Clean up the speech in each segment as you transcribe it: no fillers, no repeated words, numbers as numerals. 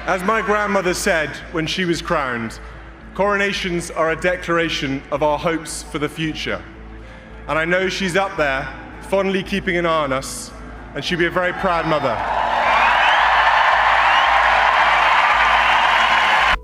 As my grandmother said when she was crowned, coronations are a declaration of our hopes for the future. And I know she's up there, fondly keeping an eye on us, and she'll be a very proud mother.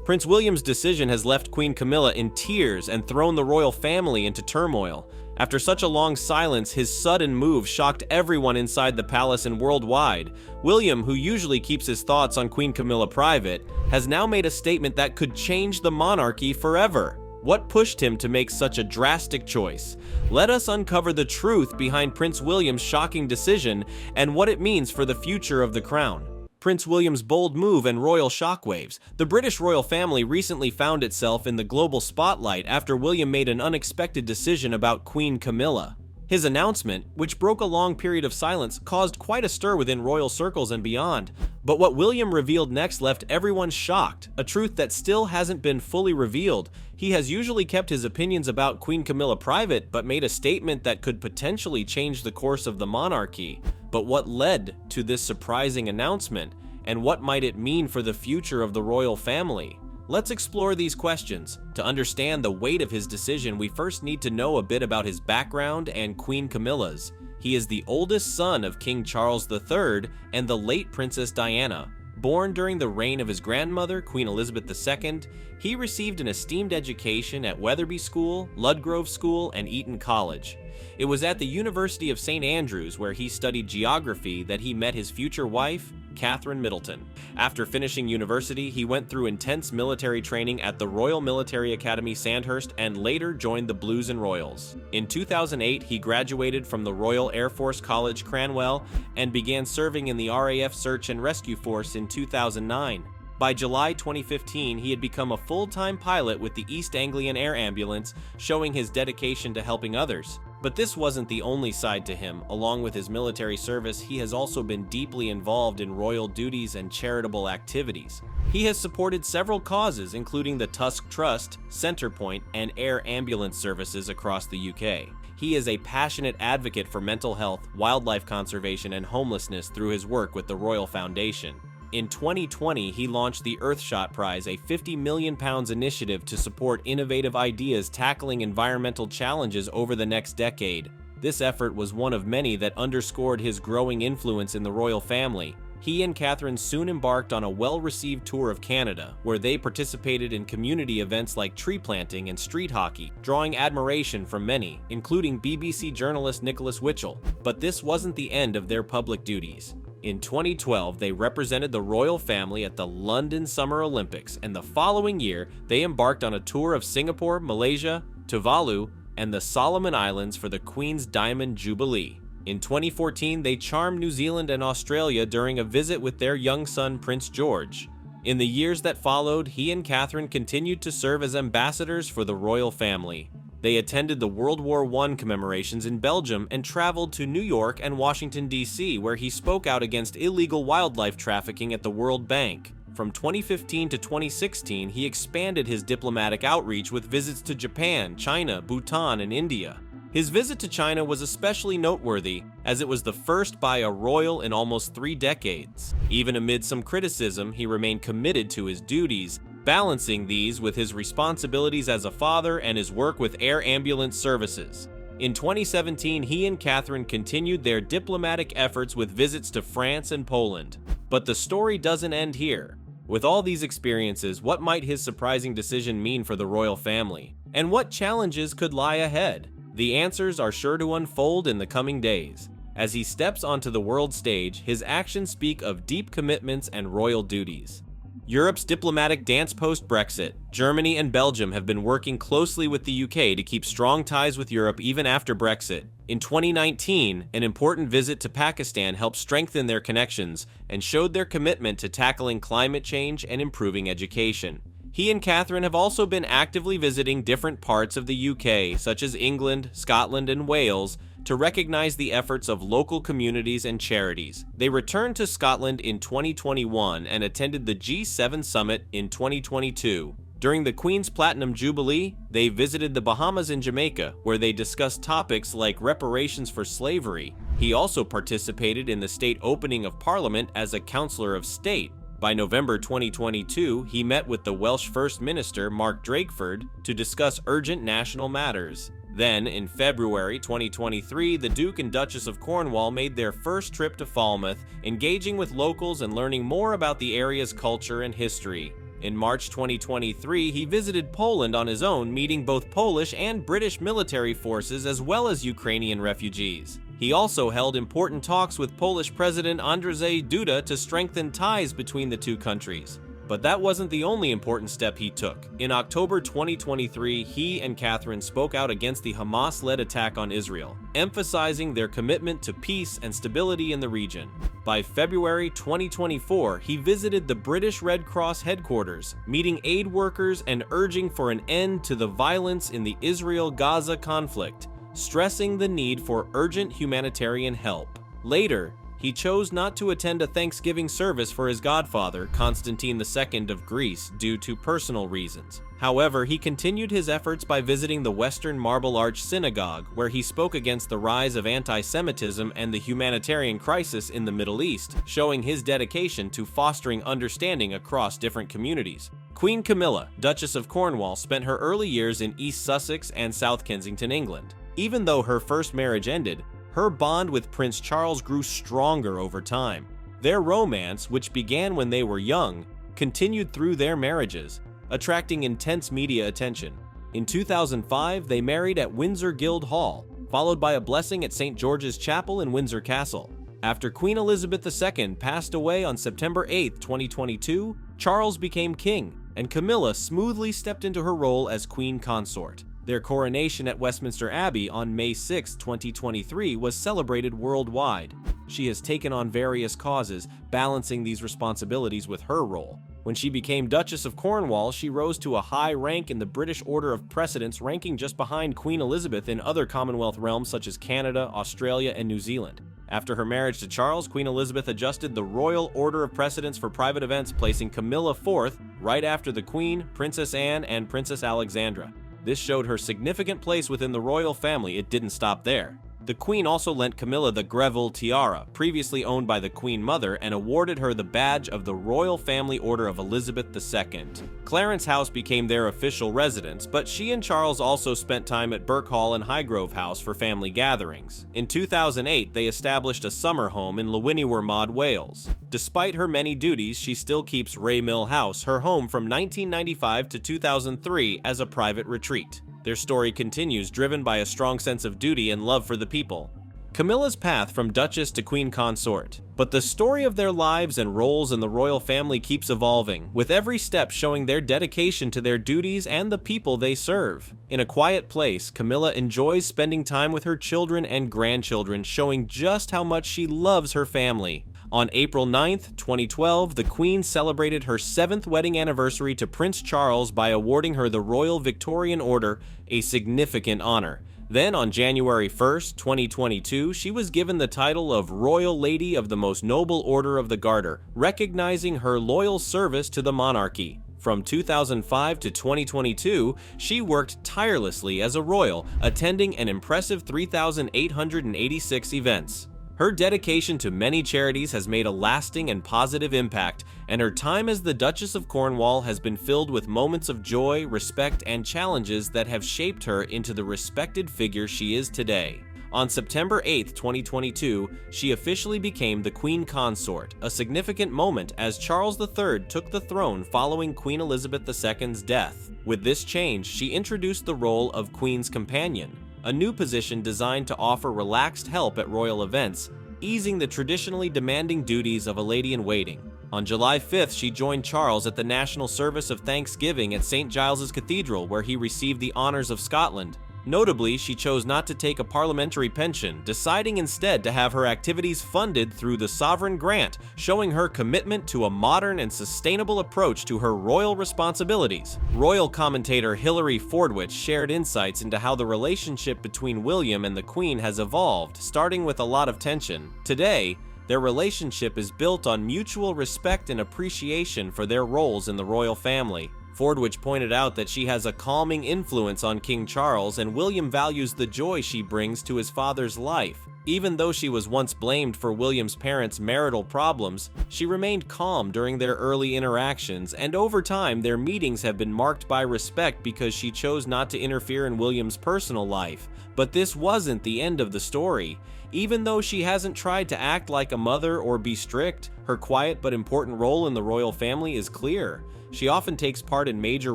Prince William's decision has left Queen Camilla in tears and thrown the royal family into turmoil. After such a long silence, his sudden move shocked everyone inside the palace and worldwide. William, who usually keeps his thoughts on Queen Camilla private, has now made a statement that could change the monarchy forever. What pushed him to make such a drastic choice? Let us uncover the truth behind Prince William's shocking decision and what it means for the future of the crown. Prince William's bold move and royal shockwaves. The British royal family recently found itself in the global spotlight after William made an unexpected decision about Queen Camilla. His announcement, which broke a long period of silence, caused quite a stir within royal circles and beyond. But what William revealed next left everyone shocked, a truth that still hasn't been fully revealed. He has usually kept his opinions about Queen Camilla private, but made a statement that could potentially change the course of the monarchy. But what led to this surprising announcement, and what might it mean for the future of the royal family? Let's explore these questions. To understand the weight of his decision, we first need to know a bit about his background and Queen Camilla's. He is the oldest son of King Charles III and the late Princess Diana. Born during the reign of his grandmother, Queen Elizabeth II, he received an esteemed education at Wetherby School, Ludgrove School, and Eton College. It was at the University of St. Andrews, where he studied geography, that he met his future wife, Catherine Middleton. After finishing university, he went through intense military training at the Royal Military Academy Sandhurst and later joined the Blues and Royals. In 2008, he graduated from the Royal Air Force College Cranwell and began serving in the RAF Search and Rescue Force in 2009. By July 2015, he had become a full-time pilot with the East Anglian Air Ambulance, showing his dedication to helping others. But this wasn't the only side to him. Along with his military service, he has also been deeply involved in royal duties and charitable activities. He has supported several causes, including the Tusk Trust, Centrepoint, and air ambulance services across the UK. He is a passionate advocate for mental health, wildlife conservation, and homelessness through his work with the Royal Foundation. In 2020, he launched the Earthshot Prize, a £50 million initiative to support innovative ideas tackling environmental challenges over the next decade. This effort was one of many that underscored his growing influence in the royal family. He and Catherine soon embarked on a well-received tour of Canada, where they participated in community events like tree planting and street hockey, drawing admiration from many, including BBC journalist Nicholas Witchell. But this wasn't the end of their public duties. In 2012, they represented the royal family at the London Summer Olympics, and the following year, they embarked on a tour of Singapore, Malaysia, Tuvalu, and the Solomon Islands for the Queen's Diamond Jubilee. In 2014, they charmed New Zealand and Australia during a visit with their young son, Prince George. In the years that followed, he and Catherine continued to serve as ambassadors for the royal family. They attended the World War I commemorations in Belgium and traveled to New York and Washington, D.C., where he spoke out against illegal wildlife trafficking at the World Bank. From 2015 to 2016, he expanded his diplomatic outreach with visits to Japan, China, Bhutan, and India. His visit to China was especially noteworthy, as it was the first by a royal in almost 3 decades. Even amid some criticism, he remained committed to his duties, balancing these with his responsibilities as a father and his work with air ambulance services. In 2017, he and Catherine continued their diplomatic efforts with visits to France and Poland. But the story doesn't end here. With all these experiences, what might his surprising decision mean for the royal family? And what challenges could lie ahead? The answers are sure to unfold in the coming days. As he steps onto the world stage, his actions speak of deep commitments and royal duties. Europe's diplomatic dance post-Brexit. Germany and Belgium have been working closely with the UK to keep strong ties with Europe even after Brexit. In 2019, an important visit to Pakistan helped strengthen their connections and showed their commitment to tackling climate change and improving education. He and Catherine have also been actively visiting different parts of the UK, such as England, Scotland, and Wales, to recognize the efforts of local communities and charities. They returned to Scotland in 2021 and attended the G7 summit in 2022. During the Queen's Platinum Jubilee, they visited the Bahamas and Jamaica, where they discussed topics like reparations for slavery. He also participated in the state opening of Parliament as a Counselor of State. By November 2022, he met with the Welsh First Minister Mark Drakeford to discuss urgent national matters. Then, in February 2023, the Duke and Duchess of Cornwall made their first trip to Falmouth, engaging with locals and learning more about the area's culture and history. In March 2023, he visited Poland on his own, meeting both Polish and British military forces as well as Ukrainian refugees. He also held important talks with Polish President Andrzej Duda to strengthen ties between the two countries. But that wasn't the only important step he took. In October 2023, he and Catherine spoke out against the Hamas-led attack on Israel, emphasizing their commitment to peace and stability in the region. By February 2024, he visited the British Red Cross headquarters, meeting aid workers and urging for an end to the violence in the Israel-Gaza conflict, stressing the need for urgent humanitarian help. Later, he chose not to attend a Thanksgiving service for his godfather, Constantine II of Greece, due to personal reasons. However, he continued his efforts by visiting the Western Marble Arch Synagogue, where he spoke against the rise of anti-Semitism and the humanitarian crisis in the Middle East, showing his dedication to fostering understanding across different communities. Queen Camilla, Duchess of Cornwall, spent her early years in East Sussex and South Kensington, England. Even though her first marriage ended, her bond with Prince Charles grew stronger over time. Their romance, which began when they were young, continued through their marriages, attracting intense media attention. In 2005, they married at Windsor Guildhall, followed by a blessing at St. George's Chapel in Windsor Castle. After Queen Elizabeth II passed away on September 8, 2022, Charles became king, and Camilla smoothly stepped into her role as Queen Consort. Their coronation at Westminster Abbey on May 6, 2023 was celebrated worldwide. She has taken on various causes, balancing these responsibilities with her role. When she became Duchess of Cornwall, she rose to a high rank in the British Order of Precedence, ranking just behind Queen Elizabeth in other Commonwealth realms such as Canada, Australia, and New Zealand. After her marriage to Charles, Queen Elizabeth adjusted the Royal Order of Precedence for private events, placing Camilla fourth, right after the Queen, Princess Anne, and Princess Alexandra. This showed her significant place within the royal family. It didn't stop there. The Queen also lent Camilla the Greville tiara, previously owned by the Queen Mother, and awarded her the badge of the Royal Family Order of Elizabeth II. Clarence House became their official residence, but she and Charles also spent time at Birk Hall and Highgrove House for family gatherings. In 2008, they established a summer home in Llywynwarmod, Wales. Despite her many duties, she still keeps Raymill House, her home from 1995 to 2003, as a private retreat. Their story continues, driven by a strong sense of duty and love for the people. Camilla's path from Duchess to Queen Consort. But the story of their lives and roles in the royal family keeps evolving, with every step showing their dedication to their duties and the people they serve. In a quiet place, Camilla enjoys spending time with her children and grandchildren, showing just how much she loves her family. On April 9, 2012, the Queen celebrated her 7th wedding anniversary to Prince Charles by awarding her the Royal Victorian Order, a significant honor. Then, on January 1, 2022, she was given the title of Royal Lady of the Most Noble Order of the Garter, recognizing her loyal service to the monarchy. From 2005 to 2022, she worked tirelessly as a royal, attending an impressive 3,886 events. Her dedication to many charities has made a lasting and positive impact, and her time as the Duchess of Cornwall has been filled with moments of joy, respect, and challenges that have shaped her into the respected figure she is today. On September 8, 2022, she officially became the Queen Consort, a significant moment as Charles III took the throne following Queen Elizabeth II's death. With this change, she introduced the role of Queen's Companion, a new position designed to offer relaxed help at royal events, easing the traditionally demanding duties of a lady-in-waiting. On July 5th, she joined Charles at the National Service of Thanksgiving at St. Giles's Cathedral, where he received the honours of Scotland. Notably, she chose not to take a parliamentary pension, deciding instead to have her activities funded through the sovereign grant, showing her commitment to a modern and sustainable approach to her royal responsibilities. Royal commentator Hilary Fordwich shared insights into how the relationship between William and the Queen has evolved, starting with a lot of tension. Today, their relationship is built on mutual respect and appreciation for their roles in the royal family. Fordwich pointed out that she has a calming influence on King Charles, and William values the joy she brings to his father's life. Even though she was once blamed for William's parents' marital problems, she remained calm during their early interactions, and over time their meetings have been marked by respect because she chose not to interfere in William's personal life. But this wasn't the end of the story. Even though she hasn't tried to act like a mother or be strict, her quiet but important role in the royal family is clear. She often takes part in major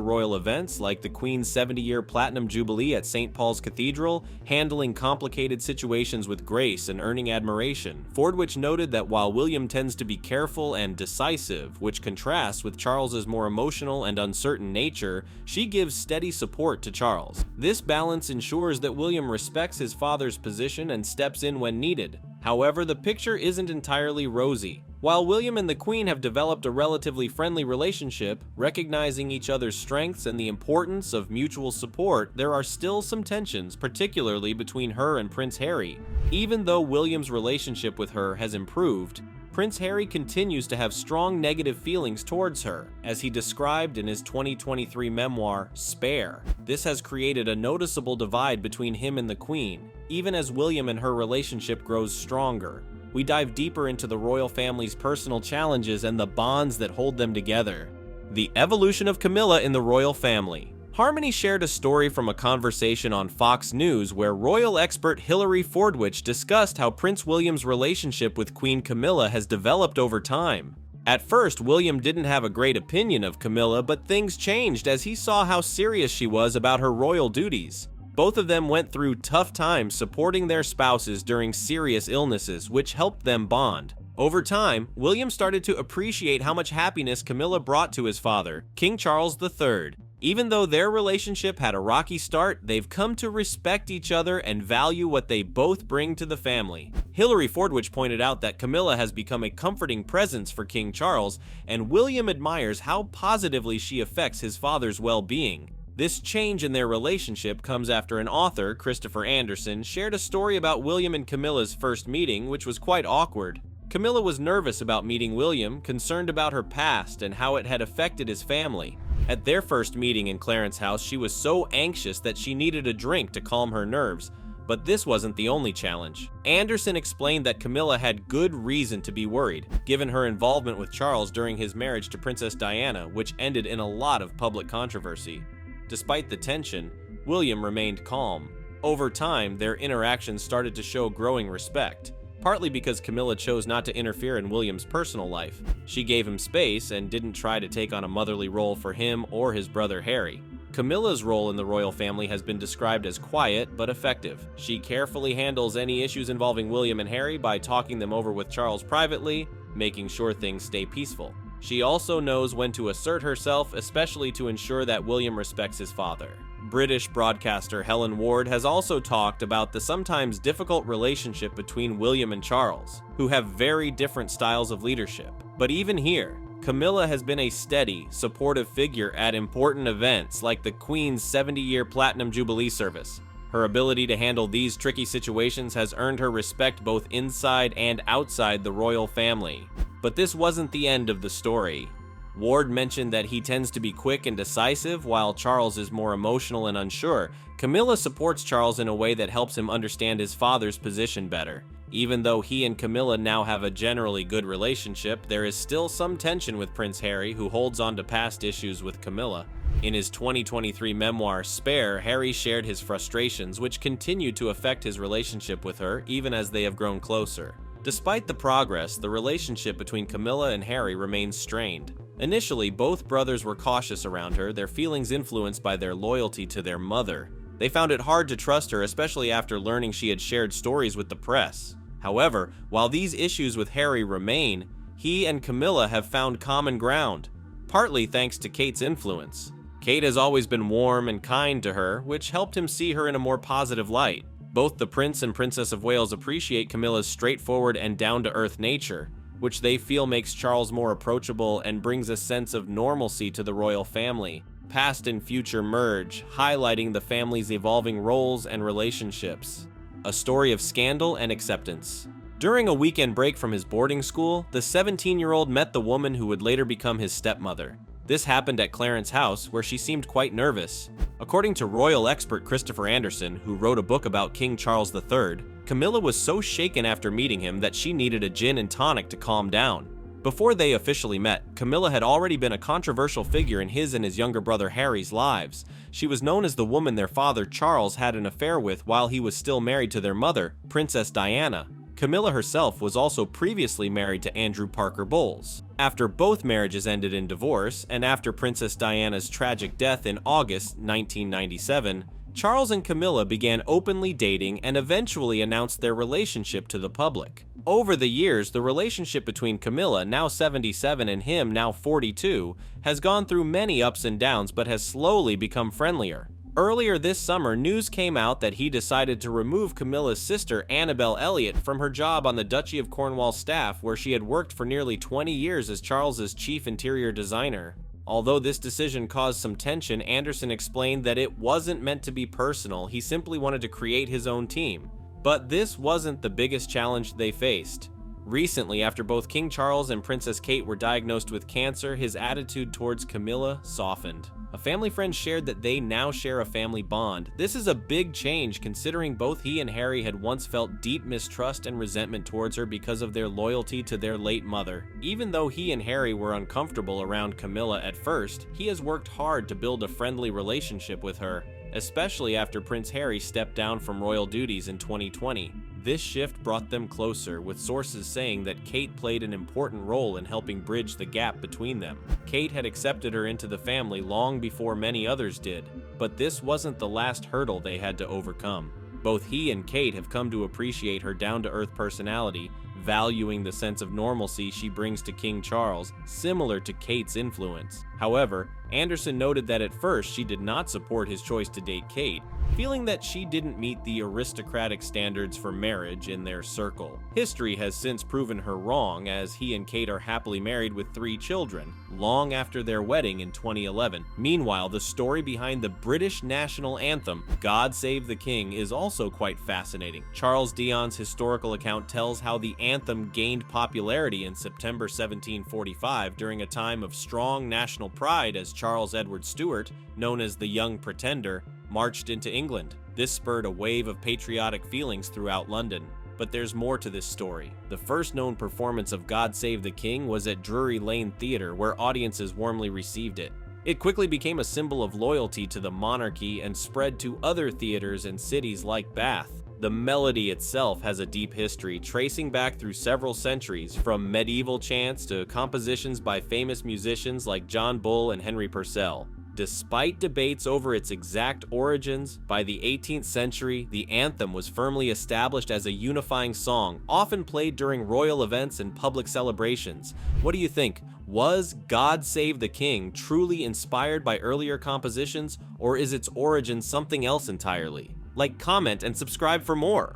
royal events like the Queen's 70-year Platinum Jubilee at St. Paul's Cathedral, handling complicated situations with grace and earning admiration. Fordwich noted that while William tends to be careful and decisive, which contrasts with Charles's more emotional and uncertain nature, she gives steady support to Charles. This balance ensures that William respects his father's position and steps in when needed. However, the picture isn't entirely rosy. While William and the Queen have developed a relatively friendly relationship, recognizing each other's strengths and the importance of mutual support, there are still some tensions, particularly between her and Prince Harry. Even though William's relationship with her has improved, Prince Harry continues to have strong negative feelings towards her, as he described in his 2023 memoir, Spare. This has created a noticeable divide between him and the Queen, even as William and her relationship grows stronger. We dive deeper into the royal family's personal challenges and the bonds that hold them together. The evolution of Camilla in the royal family. Harmony shared a story from a conversation on Fox News where royal expert Hilary Fordwich discussed how Prince William's relationship with Queen Camilla has developed over time. At first, William didn't have a great opinion of Camilla, but things changed as he saw how serious she was about her royal duties. Both of them went through tough times supporting their spouses during serious illnesses, which helped them bond. Over time, William started to appreciate how much happiness Camilla brought to his father, King Charles III. Even though their relationship had a rocky start, they've come to respect each other and value what they both bring to the family. Hilary Fordwich pointed out that Camilla has become a comforting presence for King Charles, and William admires how positively she affects his father's well-being. This change in their relationship comes after an author, Christopher Anderson, shared a story about William and Camilla's first meeting, which was quite awkward. Camilla was nervous about meeting William, concerned about her past and how it had affected his family. At their first meeting in Clarence House, she was so anxious that she needed a drink to calm her nerves. But this wasn't the only challenge. Anderson explained that Camilla had good reason to be worried, given her involvement with Charles during his marriage to Princess Diana, which ended in a lot of public controversy. Despite the tension, William remained calm. Over time, their interactions started to show growing respect, partly because Camilla chose not to interfere in William's personal life. She gave him space and didn't try to take on a motherly role for him or his brother Harry. Camilla's role in the royal family has been described as quiet but effective. She carefully handles any issues involving William and Harry by talking them over with Charles privately, making sure things stay peaceful. She also knows when to assert herself, especially to ensure that William respects his father. British broadcaster Helen Ward has also talked about the sometimes difficult relationship between William and Charles, who have very different styles of leadership. But even here, Camilla has been a steady, supportive figure at important events like the Queen's 70-year Platinum Jubilee service. Her ability to handle these tricky situations has earned her respect both inside and outside the royal family. But this wasn't the end of the story. Ward mentioned that he tends to be quick and decisive, while Charles is more emotional and unsure. Camilla supports Charles in a way that helps him understand his father's position better. Even though he and Camilla now have a generally good relationship, there is still some tension with Prince Harry, who holds on to past issues with Camilla. In his 2023 memoir, Spare, Harry shared his frustrations, which continue to affect his relationship with her, even as they have grown closer. Despite the progress, the relationship between Camilla and Harry remains strained. Initially, both brothers were cautious around her, their feelings influenced by their loyalty to their mother. They found it hard to trust her, especially after learning she had shared stories with the press. However, while these issues with Harry remain, he and Camilla have found common ground, partly thanks to Kate's influence. Kate has always been warm and kind to her, which helped him see her in a more positive light. Both the Prince and Princess of Wales appreciate Camilla's straightforward and down-to-earth nature, which they feel makes Charles more approachable and brings a sense of normalcy to the royal family. Past and future merge, highlighting the family's evolving roles and relationships. A story of scandal and acceptance. During a weekend break from his boarding school, the 17-year-old met the woman who would later become his stepmother. This happened at Clarence's house, where she seemed quite nervous. According to royal expert Christopher Anderson, who wrote a book about King Charles III, Camilla was so shaken after meeting him that she needed a gin and tonic to calm down. Before they officially met, Camilla had already been a controversial figure in his and his younger brother Harry's lives. She was known as the woman their father Charles had an affair with while he was still married to their mother, Princess Diana. Camilla herself was also previously married to Andrew Parker Bowles. After both marriages ended in divorce, and after Princess Diana's tragic death in August 1997, Charles and Camilla began openly dating and eventually announced their relationship to the public. Over the years, the relationship between Camilla, now 77, and him, now 42, has gone through many ups and downs but has slowly become friendlier. Earlier this summer, news came out that he decided to remove Camilla's sister, Annabel Elliot, from her job on the Duchy of Cornwall's staff, where she had worked for nearly 20 years as Charles's chief interior designer. Although this decision caused some tension, Anderson explained that it wasn't meant to be personal, he simply wanted to create his own team. But this wasn't the biggest challenge they faced. Recently, after both King Charles and Princess Kate were diagnosed with cancer, his attitude towards Camilla softened. A family friend shared that they now share a family bond. This is a big change considering both he and Harry had once felt deep mistrust and resentment towards her because of their loyalty to their late mother. Even though he and Harry were uncomfortable around Camilla at first, he has worked hard to build a friendly relationship with her, especially after Prince Harry stepped down from royal duties in 2020. This shift brought them closer, with sources saying that Kate played an important role in helping bridge the gap between them. Kate had accepted her into the family long before many others did, but this wasn't the last hurdle they had to overcome. Both he and Kate have come to appreciate her down-to-earth personality, valuing the sense of normalcy she brings to King Charles, similar to Kate's influence. However, Anderson noted that at first she did not support his choice to date Kate, feeling that she didn't meet the aristocratic standards for marriage in their circle. History has since proven her wrong, as he and Kate are happily married with 3 children, long after their wedding in 2011. Meanwhile, the story behind the British national anthem, God Save the King, is also quite fascinating. Charles Dion's historical account tells how the anthem gained popularity in September 1745 during a time of strong national pride as Charles Edward Stuart, known as the Young Pretender, marched into England. This spurred a wave of patriotic feelings throughout London. But there's more to this story. The first known performance of God Save the King was at Drury Lane Theatre, where audiences warmly received it. It quickly became a symbol of loyalty to the monarchy and spread to other theaters in cities like Bath. The melody itself has a deep history, tracing back through several centuries, from medieval chants to compositions by famous musicians like John Bull and Henry Purcell. Despite debates over its exact origins, by the 18th century, the anthem was firmly established as a unifying song, often played during royal events and public celebrations. What do you think? Was God Save the King truly inspired by earlier compositions, or is its origin something else entirely? Like, comment, and subscribe for more.